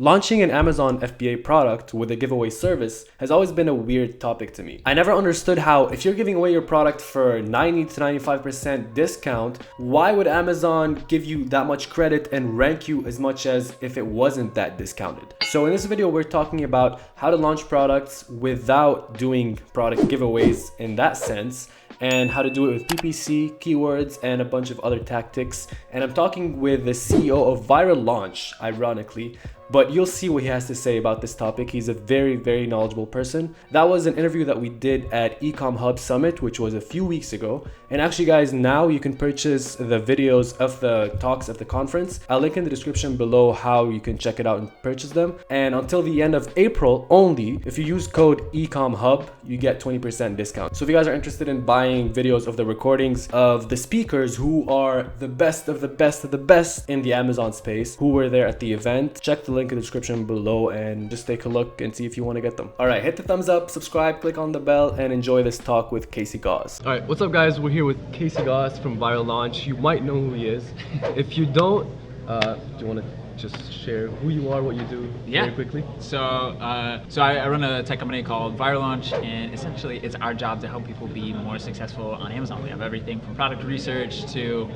Launching an Amazon FBA product with a giveaway service has always been a weird topic to me. I never understood how, if you're giving away your product for 90 to 95% discount, why would Amazon give you that much credit and rank you as much as if it wasn't that discounted? So in this video, we're talking about how to launch products without doing product giveaways in that sense, and how to do it with PPC, keywords, and a bunch of other tactics. And I'm talking with the CEO of Viral Launch, ironically, but you'll see what he has to say about this topic. He's a very, very knowledgeable person. That was an interview that we did at Ecomhub Summit, which was a few weeks ago. And actually, guys, now you can purchase the videos of the talks at the conference. I'll link in the description below how you can check it out and purchase them. And until the end of April only, if you use code Ecomhub, you get 20% discount. So if you guys are interested in buying videos of the recordings of the speakers who are the best of the best of the best in the Amazon space, who were there at the event, check the link in the description below and just take a look and see if you want to get them. All right, hit the thumbs up, subscribe, click on the bell, and enjoy this talk with Casey Gauss. All right, what's up, guys? We're here with Casey Gauss from Viral Launch. You might know who he is. If you don't, do you want to just share who you are, what you do, very quickly? So I run a tech company called Viral Launch, and essentially it's our job to help people be more successful on Amazon. We have everything from product research to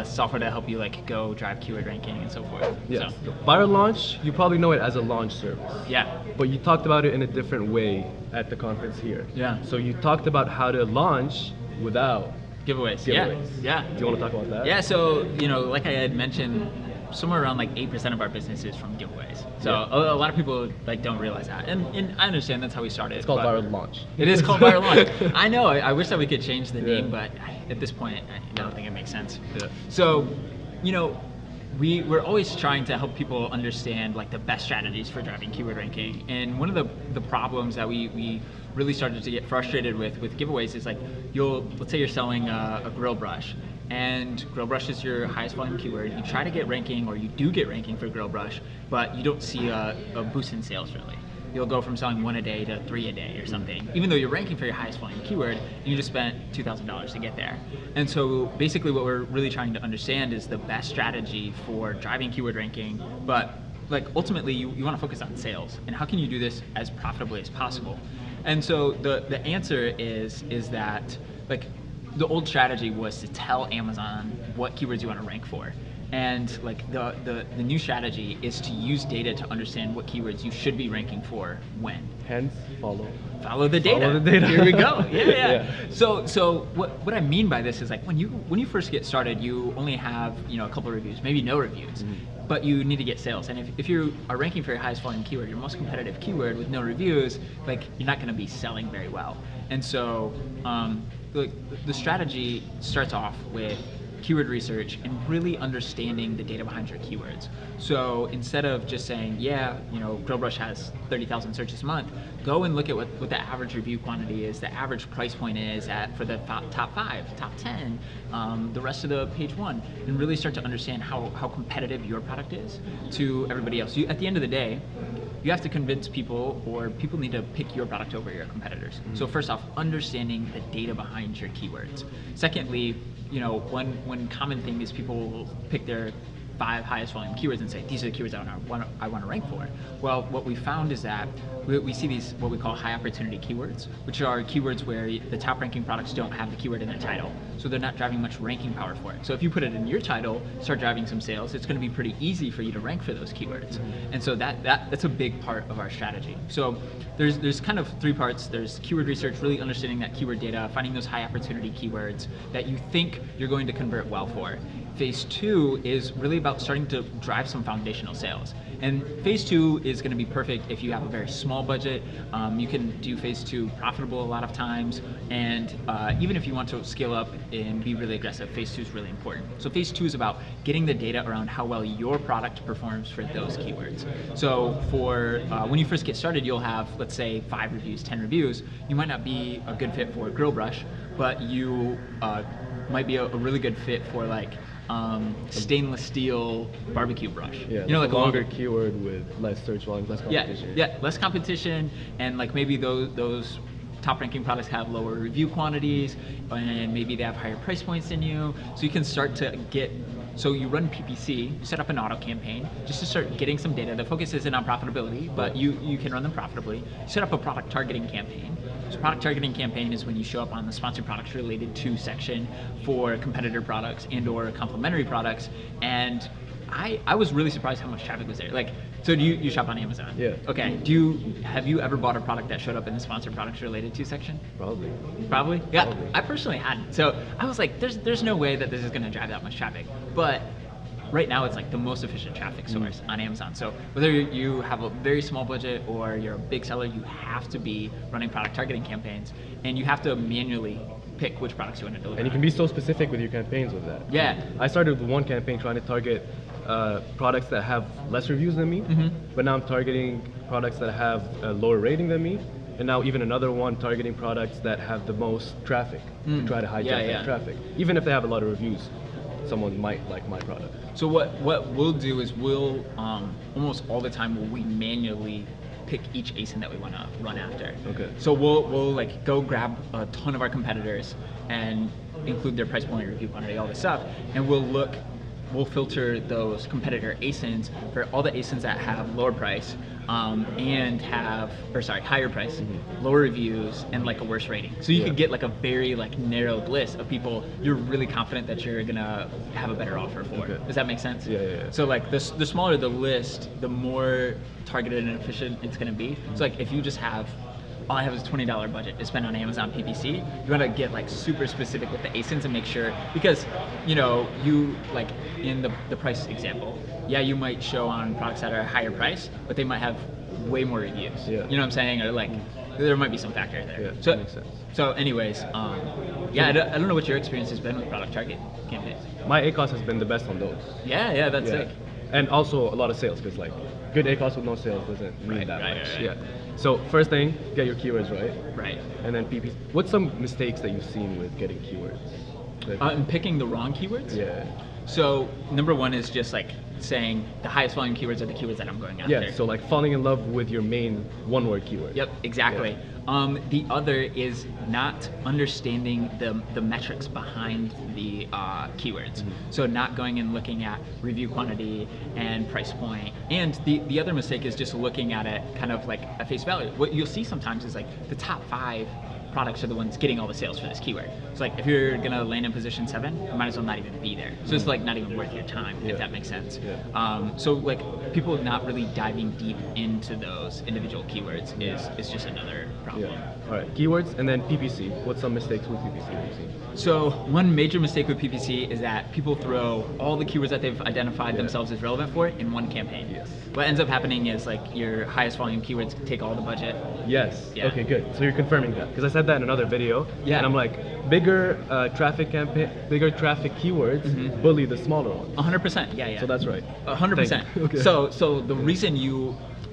software to help you like go drive keyword ranking and so forth. Yes. So Viral Launch, you probably know it as a launch service. Yeah. But you talked about it in a different way at the conference here. Yeah. So you talked about how to launch without giveaways. Yeah. Do you want to talk about that? Yeah. So like I had mentioned, somewhere around like 8% of our business is from giveaways. So a lot of people like don't realize that, and I understand that's how we started. It's called Viral Launch. It is called Viral Launch. I know. I wish that we could change the name, but at this point, I don't think it makes sense. Yeah. So, we're always trying to help people understand like the best strategies for driving keyword ranking. And one of the problems that we really started to get frustrated with giveaways is like let's say you're selling a grill brush, and grill brush is your highest volume keyword. You try to get ranking, or you do get ranking for grill brush, but you don't see a boost in sales really. You'll go from selling 1 a day to 3 a day or something, even though you're ranking for your highest volume keyword, and you just spent $2,000 to get there. And so basically what we're really trying to understand is the best strategy for driving keyword ranking, but like ultimately you want to focus on sales, and how can you do this as profitably as possible? And so the answer is that like the old strategy was to tell Amazon what keywords you want to rank for. And like the new strategy is to use data to understand what keywords you should be ranking for when. Hence, follow the data. Follow the data. Here we go. Yeah. So what I mean by this is like when you first get started, you only have a couple of reviews, maybe no reviews. But you need to get sales, and if you are ranking for your highest volume keyword, your most competitive keyword with no reviews, like you're not going to be selling very well. And so the strategy starts off with keyword research and really understanding the data behind your keywords. So instead of just saying, grill brush has 30,000 searches a month, go and look at what the average review quantity is, the average price point is for the top 5, top 10, the rest of the page 1, and really start to understand how competitive your product is to everybody else. At the end of the day, you have to convince people, or people need to pick your product over your competitors. So first off, understanding the data behind your keywords. Secondly, one common thing is people will pick their 5 highest volume keywords and say, these are the keywords I want to rank for. Well, what we found is that we see these what we call high opportunity keywords, which are keywords where the top ranking products don't have the keyword in their title, so they're not driving much ranking power for it. So if you put it in your title, start driving some sales, it's going to be pretty easy for you to rank for those keywords. And so that's a big part of our strategy. So there's kind of 3 parts. There's keyword research, really understanding that keyword data, finding those high opportunity keywords that you think you're going to convert well for. Phase 2 is really about starting to drive some foundational sales. And phase 2 is going to be perfect if you have a very small budget. You can do phase 2 profitable a lot of times. And even if you want to scale up and be really aggressive, phase 2 is really important. So phase 2 is about getting the data around how well your product performs for those keywords. So for when you first get started, you'll have, let's say, 5 reviews, 10 reviews. You might not be a good fit for a grill brush, but you might be a really good fit for like stainless steel barbecue brush. Yeah, like a longer keyword with less search volume, less competition. Yeah, less competition, and like maybe those top ranking products have lower review quantities, and maybe they have higher price points than you. So you can start to get So you run PPC, you set up an auto campaign just to start getting some data. The focus isn't on profitability, but you can run them profitably. You set up a product targeting campaign. So product targeting campaign is when you show up on the sponsored products related to section for competitor products and or complementary products. And I was really surprised how much traffic was there. Like, so do you shop on Amazon? Yeah. Okay. Have you ever bought a product that showed up in the sponsored products related to section? Probably. Probably? Yeah. Probably. I personally hadn't. So I was like, there's no way that this is gonna drive that much traffic. But right now it's like the most efficient traffic source on Amazon. So whether you have a very small budget or you're a big seller, you have to be running product targeting campaigns, and you have to manually pick which products you want to deliver. And you can be so specific with your campaigns with that. Yeah. I started with one campaign trying to target products that have less reviews than me, but now I'm targeting products that have a lower rating than me, and now even another one targeting products that have the most traffic to try to hijack that traffic. Even if they have a lot of reviews, someone might like my product. So what we'll do is we'll almost all the time we manually pick each ASIN that we want to run after. Okay. So we'll like go grab a ton of our competitors and include their price point, review quantity, all this stuff, and we'll filter those competitor ASINs for all the ASINs that have lower price and higher price, lower reviews, and like a worse rating. So you could get like a very like narrowed list of people you're really confident that you're gonna have a better offer for. Okay. Does that make sense? Yeah. So So like the smaller the list, the more targeted and efficient it's gonna be. So like if you just have all I have is $20 budget to spend on Amazon PPC, you want to get like super specific with the ASINs and make sure, because you like in the price example, you might show on products that are a higher price, but they might have way more reviews. Yeah. You know what I'm saying? Or like there might be some factor there. Yeah, So that makes sense. So anyways, I don't know what your experience has been with product target campaigns. My ACOS has been the best on those. Yeah, that's sick. And also a lot of sales, because like good ACOS with no sales doesn't mean that much. Right. Yeah. So first thing, get your keywords right. Right. And then PPC. What's some mistakes that you've seen with getting keywords? And picking the wrong keywords? Yeah. So number one is just like saying the highest volume keywords are the keywords that I'm going after. Yeah, so like falling in love with your main one-word keyword. Yep, exactly. The other is not understanding the metrics behind the keywords. So not going and looking at review quantity and price point. And the other mistake is just looking at it kind of like at face value. What you'll see sometimes is like the top 5 products are the ones getting all the sales for this keyword. So like if you're gonna land in position 7, you might as well not even be there. So it's like not even worth your time, if that makes sense. So like people not really diving deep into those individual keywords is just another problem. All right, keywords and then PPC. What's some mistakes with PPC you've seen? So one major mistake with PPC is that people throw all the keywords that they've identified themselves as relevant for in one campaign. Yes. What ends up happening is like your highest volume keywords take all the budget. Yes. Yeah. Okay, good. So you're confirming that, because I said that in another video. Yeah. And I'm like, bigger traffic keywords bully the smaller ones. 100%. Yeah. So that's right. 100%. Okay. So the reason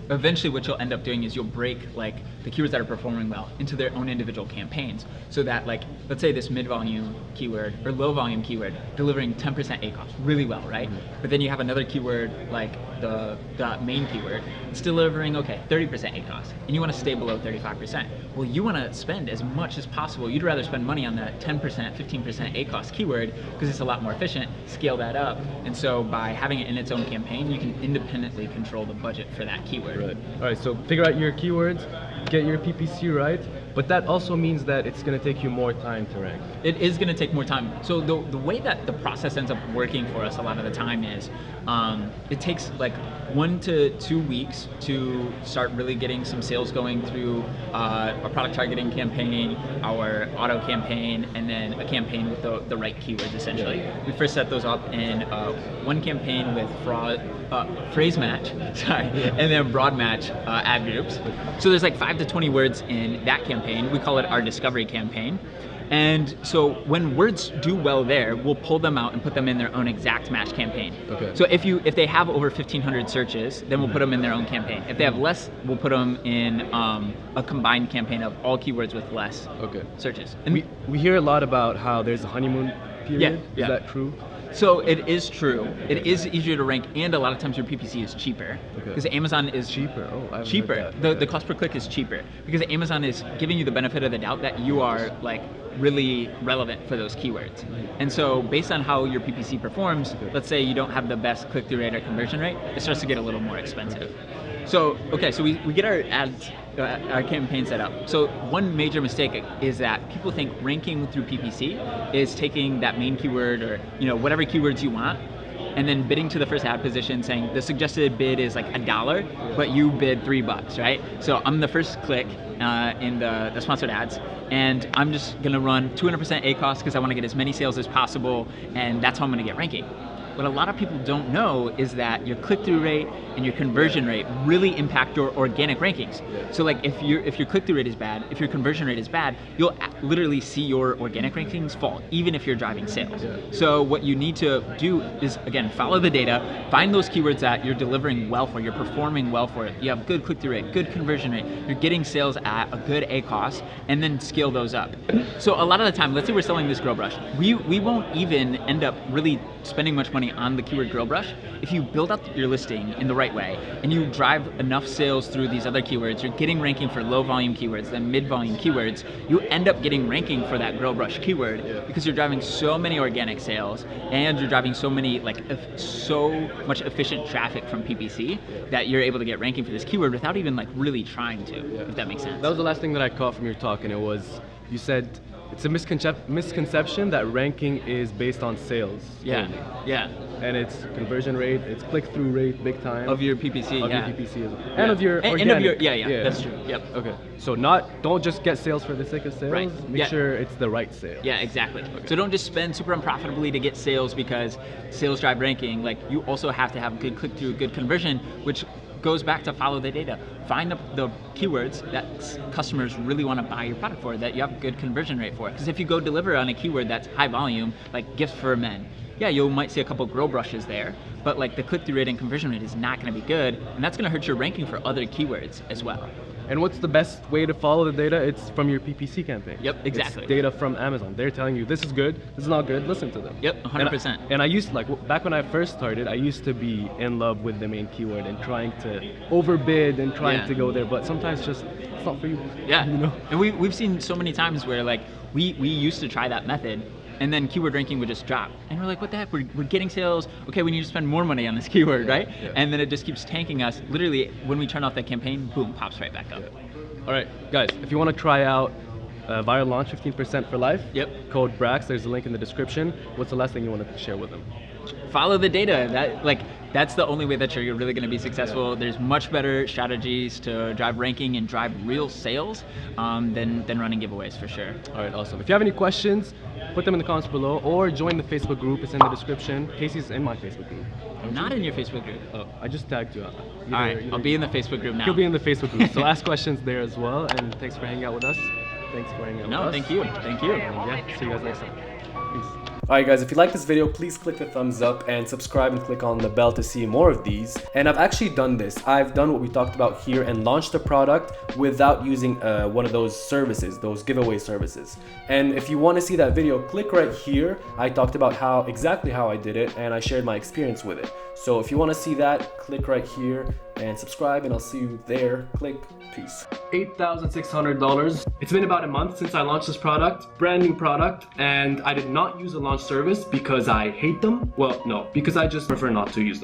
eventually what you'll end up doing is you'll break like the keywords that are performing well into their own individual campaigns, so that like let's say this mid-volume keyword or low-volume keyword delivering 10% ACOS really well, right? But then you have another keyword like the main keyword, it's delivering 30% ACOS, and you want to stay below 35%. Well, you want to spend as much as possible. You'd rather spend money on that 10%, 15% ACOS keyword because it's a lot more efficient. Scale that up, and so by having it in its own campaign, you can independently control the budget for that keyword. Right. All right, so figure out your keywords, get your PPC right, but that also means that it's going to take you more time to rank. It is going to take more time. So the way that the process ends up working for us a lot of the time is it takes like 1 to 2 weeks to start really getting some sales going through a product targeting campaign, our auto campaign, and then a campaign with the right keywords essentially. We first set those up in one campaign with phrase match, and then broad match ad groups. So there's like 5 to 20 words in that campaign. We call it our discovery campaign. And so when words do well there, we'll pull them out and put them in their own exact match campaign. Okay. So if they have over 1,500 searches, then we'll put them in their own campaign. If they have less, we'll put them in a combined campaign of all keywords with less searches. And we hear a lot about how there's a honeymoon period. Yeah. Is that true? So it is true. It is easier to rank, and a lot of times your PPC is cheaper because Amazon is Cheaper. Oh, I've cheaper. heard that. The cost per click is cheaper because Amazon is giving you the benefit of the doubt that you are like really relevant for those keywords. And so based on how your PPC performs, let's say you don't have the best click-through rate or conversion rate, it starts to get a little more expensive. So, okay, so we get our ads, our campaign set up. So one major mistake is that people think ranking through PPC is taking that main keyword or whatever keywords you want, and then bidding to the first ad position saying the suggested bid is like $1, but you bid $3, right? So I'm the first click in the sponsored ads, and I'm just gonna run 200% ACoS because I wanna get as many sales as possible, and that's how I'm gonna get ranking. What a lot of people don't know is that your click-through rate and your conversion rate really impact your organic rankings. So like if your click-through rate is bad, if your conversion rate is bad, you'll literally see your organic rankings fall, even if you're driving sales. So what you need to do is, again, follow the data, find those keywords that you're delivering well for, you're performing well for it, you have good click-through rate, good conversion rate, you're getting sales at a good ACoS, and then scale those up. So a lot of the time, let's say we're selling this grill brush, we won't even end up really spending much money on the keyword grill brush. If you build out your listing in the right way and you drive enough sales through these other keywords, you're getting ranking for low volume keywords, then mid volume keywords, you end up getting ranking for that grill brush keyword because you're driving so many organic sales and you're driving so many so much efficient traffic from PPC that you're able to get ranking for this keyword without even really trying to, if that makes sense. That was the last thing that I caught from your talk, and it was, you said it's a misconception that ranking is based on sales. Yeah, only. yeah. And it's conversion rate, it's click-through rate, big time. Of your PPC, of yeah. your PPC as well. And of your organic. And of your, yeah, that's true, yep. Okay, so don't just get sales for the sake of sales, Right. make sure it's the right sale. Yeah, exactly. Okay. So don't just spend super unprofitably to get sales because sales drive ranking. You also have to have good click-through, good conversion, which goes back to follow the data. Find the keywords that customers really want to buy your product for, that you have good conversion rate for. Because if you go deliver on a keyword that's high volume, like gifts for men, yeah, you might see a couple grill brushes there, but the click-through rate and conversion rate is not going to be good, and that's going to hurt your ranking for other keywords as well. And what's the best way to follow the data? It's from your PPC campaign. Yep, exactly. It's data from Amazon. They're telling you this is good, this is not good, listen to them. Yep, 100%. And I used, back when I first started, I used to be in love with the main keyword and trying to overbid and trying to go there, but sometimes just, it's not for you. Yeah, and we've seen so many times where we used to try that method, and then keyword ranking would just drop. And we're like, what the heck, we're getting sales, okay, we need to spend more money on this keyword, right? Yeah. And then it just keeps tanking us. Literally, when we turn off that campaign, boom, pops right back up. Yeah. All right, guys, if you want to try out Viral Launch 15% for life, code Brax, there's a link in the description. What's the last thing you want to share with them? Follow the data. That's the only way that you're really going to be successful. There's much better strategies to drive ranking and drive real sales than running giveaways, for sure. All right, awesome. If you have any questions, put them in the comments below or join the Facebook group. It's in the description. Casey's in my Facebook group. I'm not in your Facebook group. Oh, I just tagged you. All right, I'll be in the Facebook group now. You'll be in the Facebook group. So ask questions there as well. And thanks for hanging out with us. Thanks for hanging out with us. No, thank you. Thank you. And yeah, see you guys next time. Peace. Alright guys, if you like this video, please click the thumbs up and subscribe and click on the bell to see more of these. And I've actually done this. I've done what we talked about here and launched a product without using one of those services, those giveaway services. And if you want to see that video, click right here. I talked about exactly how I did it, and I shared my experience with it. So if you want to see that, click right here and subscribe, and I'll see you there. Click. Peace. $8,600. It's been about a month since I launched this product, brand new product, and I did not use a launch service because I hate them. Well, no, because I just prefer not to use them.